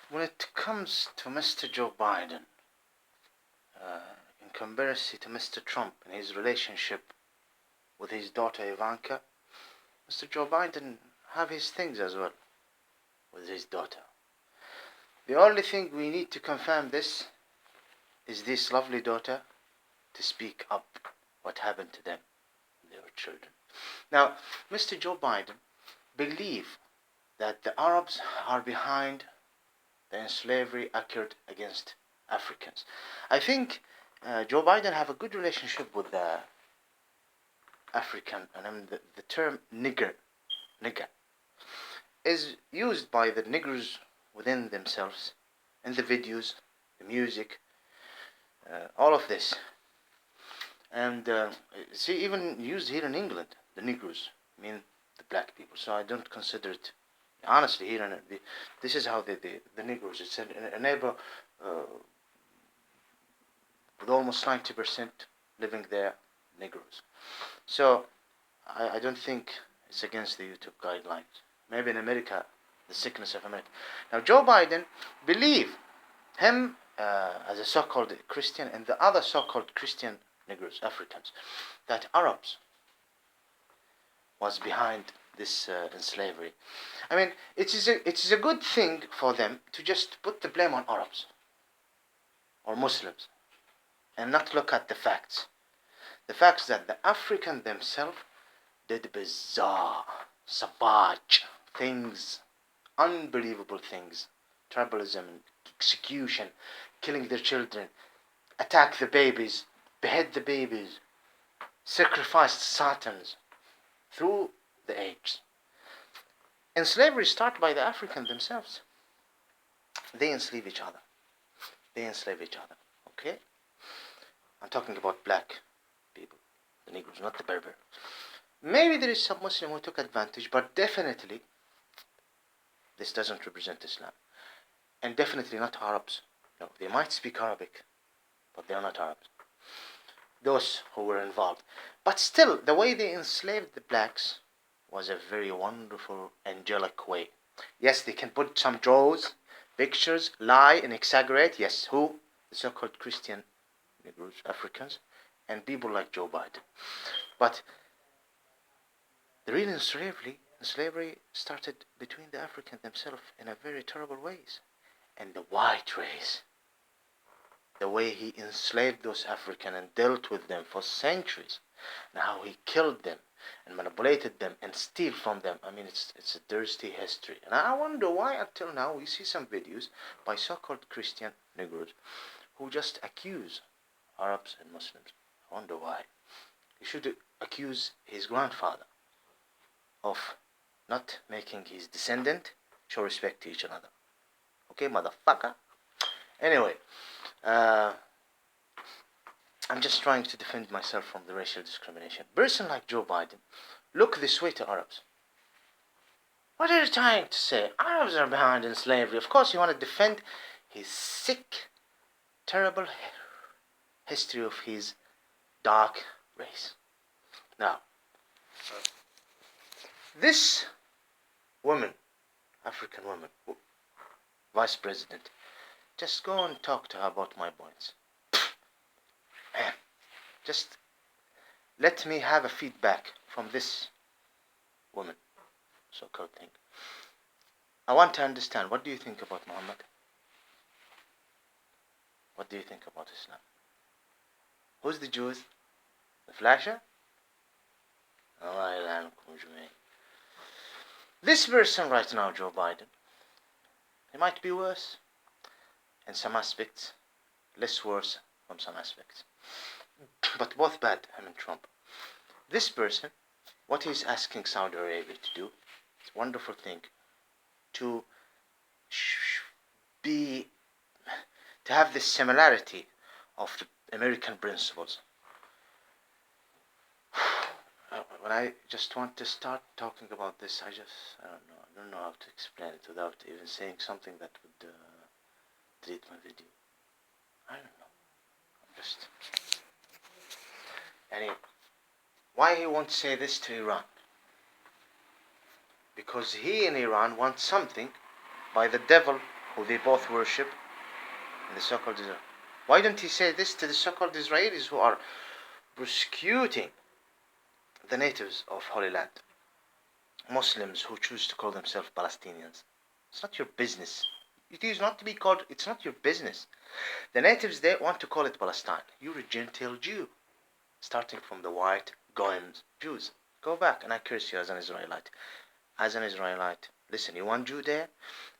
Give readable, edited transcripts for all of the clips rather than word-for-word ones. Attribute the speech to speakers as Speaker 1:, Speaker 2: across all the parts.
Speaker 1: When it comes to Mr. Joe Biden, in comparison to Mr. Trump and his relationship with his daughter Ivanka, Mr. Joe Biden have his things as well with his daughter. The only thing we need to confirm this is this lovely daughter to speak up what happened to them, their children. Now, Mr. Joe Biden believe that the Arabs are behind the slavery occurred against Africans. I think Joe Biden have a good relationship with the African, and I mean the term nigger is used by the niggers within themselves in the videos, the music, all of this. And see, even used here in England, the Negroes, I mean the black people. So I don't consider it, honestly, here in this is how the Negroes, it's a neighbor with almost 90% living there, Negroes. So I don't think it's against the YouTube guidelines. Maybe in America, the sickness of America. Now Joe Biden believe him as a so-called Christian and the other so-called Christian Negroes, Africans, that Arabs was behind this slavery. I mean, it is a good thing for them to just put the blame on Arabs or Muslims and not look at the facts. The facts that the African themselves did bizarre, savage things, unbelievable things, tribalism, execution, killing their children, attack the babies, behead the babies, sacrificed satans through the ages. And slavery started by the Africans themselves. They enslave each other. Okay? I'm talking about black people, the Negroes, not the Berber. Maybe there is some Muslim who took advantage, but definitely this doesn't represent Islam. And definitely not Arabs. No, they might speak Arabic, but they are not Arabs. Those who were involved. But still, the way they enslaved the blacks was a very wonderful, angelic way. Yes, they can put some draws, pictures, lie and exaggerate. Yes, who? The so-called Christian Negroes, Africans, and people like Joe Biden. But the real slavery started between the Africans themselves in a very terrible ways. And the white race, the way he enslaved those Africans and dealt with them for centuries, and how he killed them and manipulated them and steal from them. I mean, it's a dirty history. And I wonder why until now we see some videos by so-called Christian Negroes who just accuse Arabs and Muslims. I wonder why. He should accuse his grandfather of not making his descendant show respect to each other. Okay, motherfucker? Anyway, I'm just trying to defend myself from the racial discrimination. A person like Joe Biden look this way to Arabs. What are you trying to say? Arabs are behind in slavery. Of course you want to defend his sick, terrible history of his dark race. Now, this woman, African woman, Vice President, just go and talk to her about my points. Man, just let me have a feedback from this woman, so-called thing. I want to understand, what do you think about Muhammad? What do you think about Islam? Who's the Jews? The flasher? This person right now, Joe Biden, he might be worse in some aspects, less worse from some aspects, but both bad, him and Trump. This person, what he's asking Saudi Arabia to do, it's a wonderful thing, to have this similarity of the American principles. When I just want to start talking about this, I don't know how to explain it without even saying something that would delete my video. I don't know. I'm just... why he won't say this to Iran? Because he in Iran wants something by the devil who they both worship, and the so-called Israel. Why don't he say this to the so-called Israelis who are persecuting the natives of Holy Land? Muslims who choose to call themselves Palestinians. It's not your business. It is not to be called, it's not your business. The natives, they want to call it Palestine. You're a Gentile Jew, starting from the white Goyim Jews. Go back, and I curse you as an Israelite. As an Israelite, listen, you want Judea?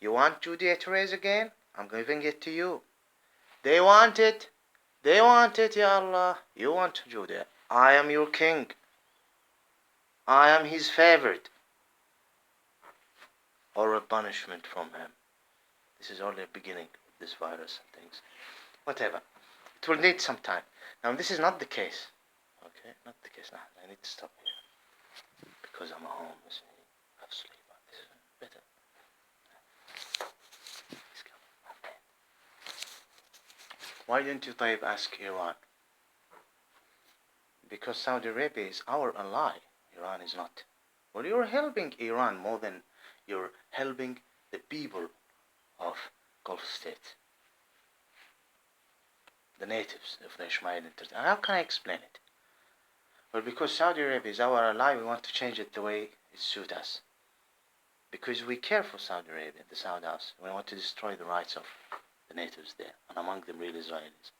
Speaker 1: You want Judea to rise again? I'm giving it to you. They want it. They want it, Ya Allah. You want Judea. I am your king. I am his favorite. Or a punishment from him. This is only a beginning of this virus and things. Whatever. It will need some time. Now, this is not the case. Okay? Not the case. Now, I need to stop here. Because I'm at home. I have sleep. This is better. Why didn't you طيب ask Iran? Because Saudi Arabia is our ally. Iran is not. Well, you're helping Iran more than you're helping the people of Gulf states. The natives of the Ismaili. How can I explain it? Well, because Saudi Arabia is our ally, we want to change it the way it suits us. Because we care for Saudi Arabia, the Saudi House. We want to destroy the rights of the natives there, and among them real Israelis.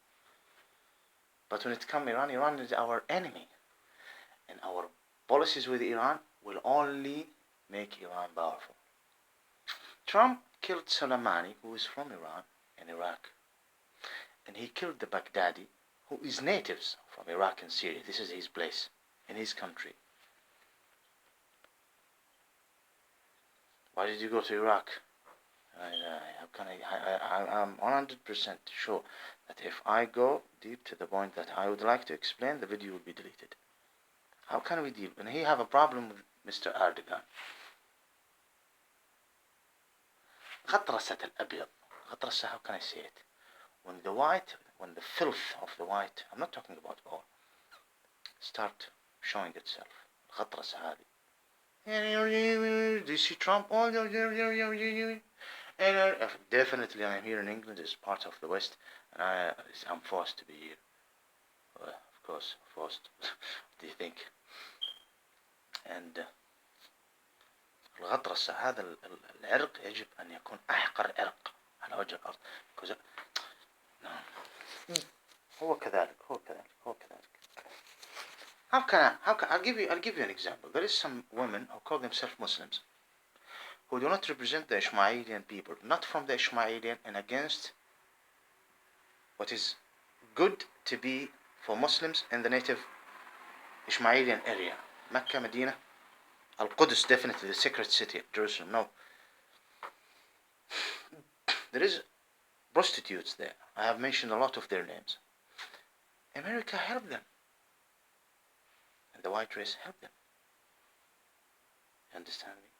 Speaker 1: But when it comes to Iran, Iran is our enemy. And our policies with Iran will only make Iran powerful. Trump killed Soleimani, who is from Iran and Iraq. And he killed the Baghdadi, who is natives from Iraq and Syria. This is his place, in his country. Why did you go to Iraq? I'm 100% sure that if I go deep to the point that I would like to explain, the video will be deleted. How can we deal? And he have a problem with Mr. Erdogan. غطرسة الأبيض. غطرسة, how can I say it? When the filth of the white, I'm not talking about all, start showing itself. غطرسة هذه. Do you see Trump? Definitely I'm here in England, it's part of the West, and I'm forced to be here. Well, of course, forced. What do you think? And الغطرسة هذا العرق يجب أن يكون أحقر عرق على وجه الأرض. هو كذلك. I'll give you an example. There is some women who call themselves Muslims, who do not represent the Ismailian people, not from the Ismailian, and against what is good to be for Muslims in the native Ismailian area. Mecca, Medina, Al-Qudus, definitely the sacred city of Jerusalem. No. There is prostitutes there. I have mentioned a lot of their names. America helped them. And the white race helped them. You understand me?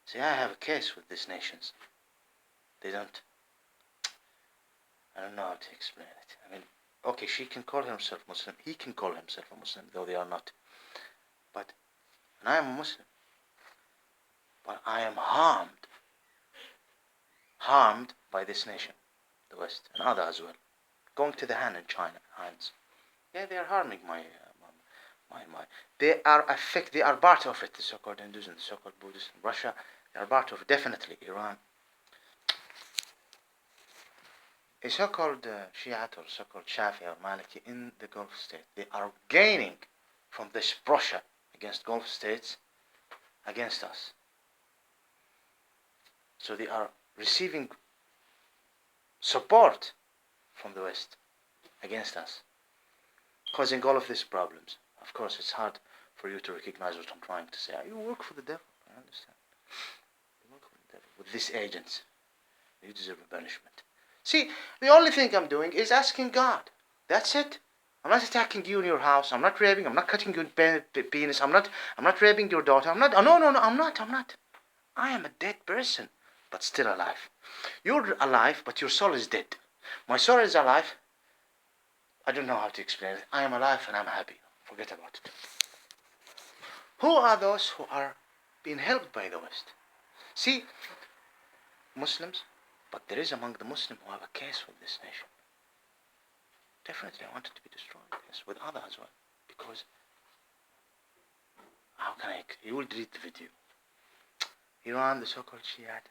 Speaker 1: See, I have a case with these nations. I don't know how to explain it. I mean, okay, she can call herself Muslim. He can call himself a Muslim, though they are not. And I am a Muslim. But I am harmed by this nation, the West, and others as well. Going to the Han in China, Han's. Yeah, they are harming my. They are part of it, the so-called Hindus and the so-called Buddhists, Russia, they are part of it, definitely, Iran. A so-called Shiite or so-called Shafi or Maliki in the Gulf states, they are gaining from this Russia against Gulf states, against us. So they are receiving support from the West against us, causing all of these problems. Of course, it's hard for you to recognize what I'm trying to say. You work for the devil, I understand. You work for the devil with these agents. You deserve a punishment. See, the only thing I'm doing is asking God. That's it. I'm not attacking you in your house. I'm not raping. I'm not cutting your penis. I'm not raping your daughter. I'm not. No, I'm not. I am a dead person, but still alive. You're alive, but your soul is dead. My soul is alive. I don't know how to explain it. I am alive and I'm happy. Forget about it. Who are those who are being helped by the West? See, Muslims, but there is among the Muslims who have a case with this nation. Definitely I want it to be destroyed, yes, with others as well. Because, how can I, you will read the video. Iran, the so-called Shiite,